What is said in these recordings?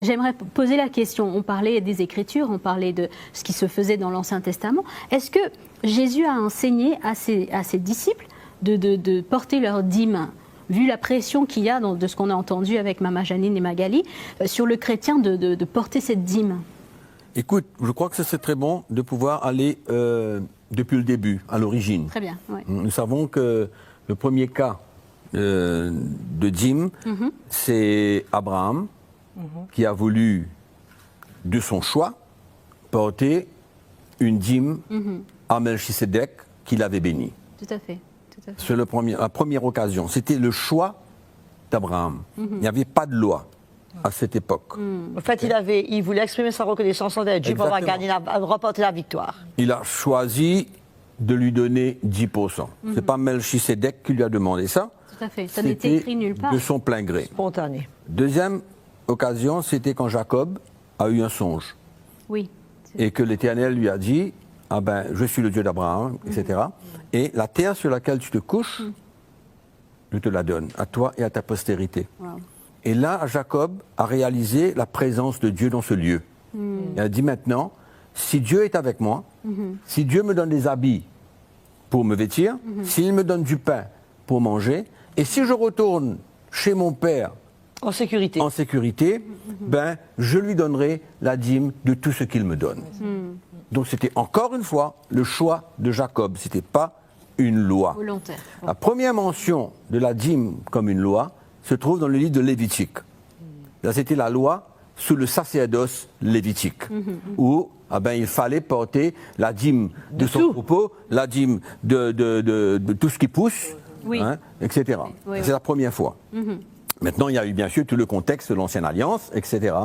J'aimerais poser la question, on parlait des Écritures, on parlait de ce qui se faisait dans l'Ancien Testament. Est-ce que Jésus a enseigné à ses disciples de porter leur dîme, vu la pression qu'il y a de ce qu'on a entendu avec Mama Janine et Magali, sur le chrétien de porter cette dîme? Écoute, je crois que ce serait très bon de pouvoir aller depuis le début, à l'origine. Très bien, oui. Nous savons que le premier cas de dîme, c'est Abraham, qui a voulu, de son choix, porter une dîme à Melchisedec qu'il avait béni. Tout à fait. C'est la première occasion. C'était le choix d'Abraham. Il n'y avait pas de loi à cette époque. En fait, il voulait exprimer sa reconnaissance envers Dieu pour avoir gagné, remporté la victoire. Il a choisi de lui donner 10%. Ce n'est pas Melchisedec qui lui a demandé ça. Tout à fait. Ça n'était écrit nulle part. De son plein gré. Spontané. Deuxième occasion, c'était quand Jacob a eu un songe. Oui. Et que l'Éternel lui a dit, ah ben, je suis le Dieu d'Abraham, etc. Et la terre sur laquelle tu te couches, je te la donne, à toi et à ta postérité. Wow. Et là, Jacob a réalisé la présence de Dieu dans ce lieu. Il a dit maintenant, si Dieu est avec moi, si Dieu me donne des habits pour me vêtir, s'il me donne du pain pour manger, et si je retourne chez mon père en sécurité, ben, je lui donnerai la dîme de tout ce qu'il me donne. Donc c'était encore une fois le choix de Jacob, ce n'était pas une loi. Volontaire. La première mention de la dîme comme une loi se trouve dans le livre de Lévitique. Là, c'était la loi sous le sacerdoce lévitique, où il fallait porter la dîme de son troupeau, la dîme de tout ce qui pousse, etc. Oui. C'est la première fois. Maintenant, il y a eu bien sûr tout le contexte de l'Ancienne Alliance, etc.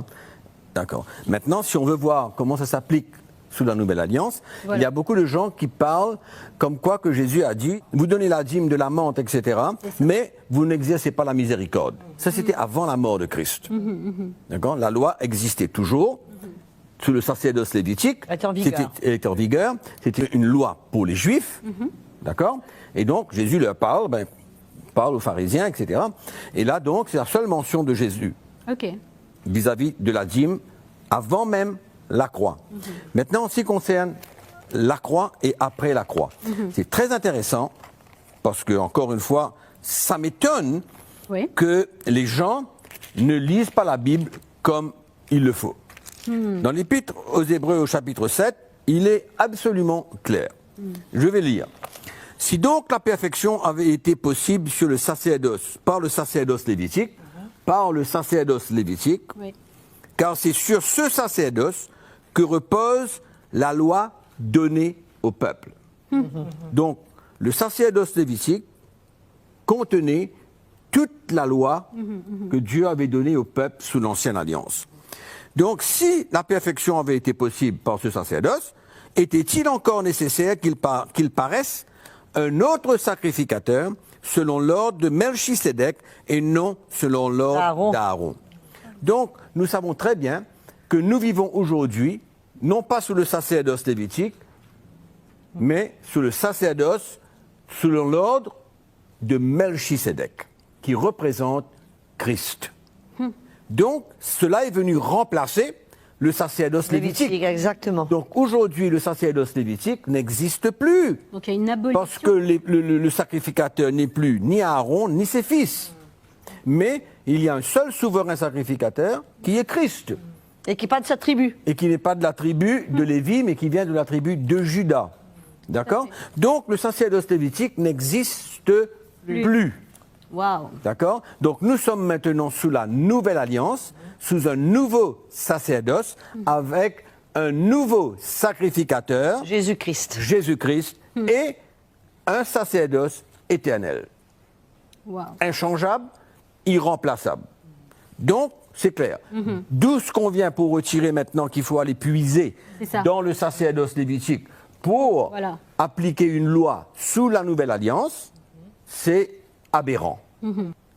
D'accord. Maintenant, si on veut voir comment ça s'applique sous la Nouvelle Alliance, il y a beaucoup de gens qui parlent comme quoi que Jésus a dit, vous donnez la dîme de la menthe, etc., mais vous n'exercez pas la miséricorde. Ça, c'était avant la mort de Christ. D'accord. La loi existait toujours, sous le sacerdoce lévitique, elle était en vigueur, c'était une loi pour les Juifs, d'accord. Et donc, Jésus leur parle, parle aux pharisiens, etc. Et là, donc, c'est la seule mention de Jésus vis-à-vis de la dîme, avant même la croix. Maintenant, en ce qui concerne la croix et après la croix, c'est très intéressant, parce que, encore une fois, ça m'étonne que les gens ne lisent pas la Bible comme il le faut. Dans l'Épître aux Hébreux, au chapitre 7, il est absolument clair. Je vais lire. Si donc la perfection avait été possible sur le sacerdoce, par le sacerdoce lévitique, car c'est sur ce sacerdoce que repose la loi donnée au peuple. Donc, le sacerdoce lévitique contenait toute la loi que Dieu avait donnée au peuple sous l'Ancienne Alliance. Donc, si la perfection avait été possible par ce sacerdoce, était-il encore nécessaire qu'il paraisse un autre sacrificateur selon l'ordre de Melchisedec et non selon l'ordre d'Aaron? Donc, nous savons très bien que nous vivons aujourd'hui, non pas sous le sacerdoce lévitique, mais sous le sacerdoce, selon l'ordre de Melchisedec, qui représente Christ. Donc, cela est venu remplacer le sacerdoce lévitique. Exactement. Donc, aujourd'hui, le sacerdoce lévitique n'existe plus. Donc, il y a une abolition. Parce que le sacrificateur n'est plus ni Aaron, ni ses fils. Mais il y a un seul souverain sacrificateur qui est Christ. Et qui n'est pas de sa tribu. Et qui n'est pas de la tribu de Lévi, mais qui vient de la tribu de Juda. D'accord? Donc, le sacerdoce lévitique n'existe plus. Wow. D'accord? Donc, nous sommes maintenant sous la nouvelle alliance, sous un nouveau sacerdoce, avec un nouveau sacrificateur, Jésus-Christ, et un sacerdoce éternel. Wow. Inchangeable, irremplaçable. Donc, c'est clair. D'où ce qu'on vient pour retirer maintenant qu'il faut aller puiser dans le sacerdoce lévitique pour appliquer une loi sous la nouvelle alliance, c'est aberrant.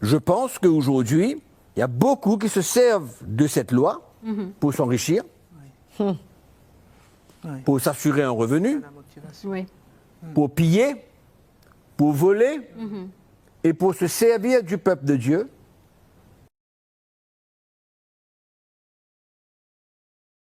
Je pense qu'aujourd'hui, il y a beaucoup qui se servent de cette loi pour s'enrichir, pour s'assurer un revenu, pour piller, pour voler et pour se servir du peuple de Dieu